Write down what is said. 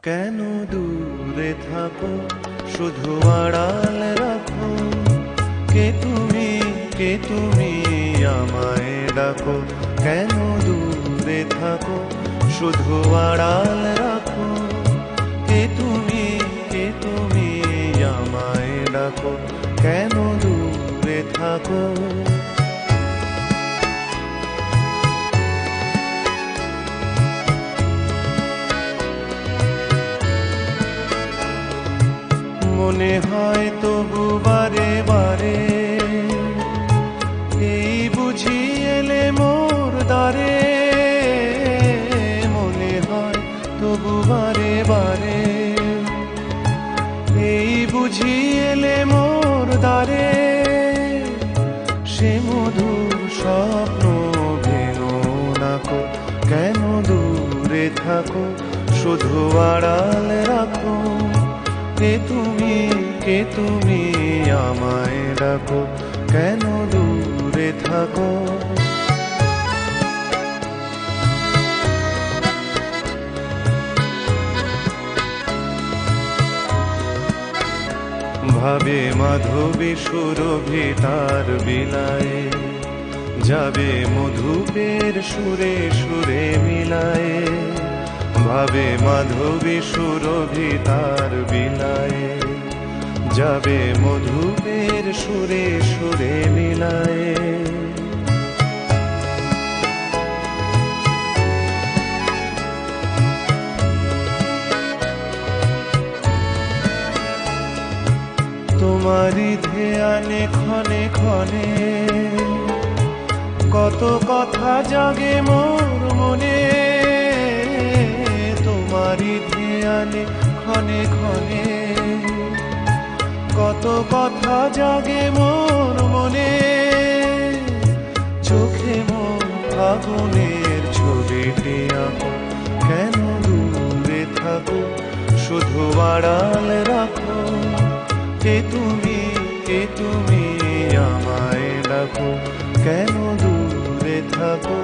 কেন দূরে থাকো, শুধু আড়াল রাখো। কে তুমি আমায় ডাকো। কেন দূরে থাকো, শুধু আড়াল রাখো। কে তুমি আমায় ডাকো। কেন দূরে থাকো। মনে হয় তবু বারে বারে, এই বুঝি এলে মোর দ্বারে। মনে হয় তবু বারে বারে, এই বুঝি এলে মোর দ্বারে। সে মধুর স্বপ্ন ভেঙো নাকো। কেন দূরে থাকো, শুধু আড়াল রাখো। কে তুমি আমায় ডাকো। কেন দূরে থাকো। ভাবে মাধবী সুরভি তার বিলায়ে, যাবে মধুপের সুরে সুরে মিলায়ে। ভাবে মাধবী সুরভি তার বিলায়ে, যাবে মধুপের সুরে সুরে মিলায়ে। তোমারি ধ্যানে ক্ষণে ক্ষণে, কত কথা জাগে মোর মনে। তোমারি ধ্যানে ক্ষণে ক্ষণে, কত কথা জাগে মোর মনে। চোখে মোর আগুনের ছবিটি আঁকো। কেন দূরে থাকো, শুধু আড়াল রাখো। কে তুমি আমায় ডাকো। কেন দূরে থাকো।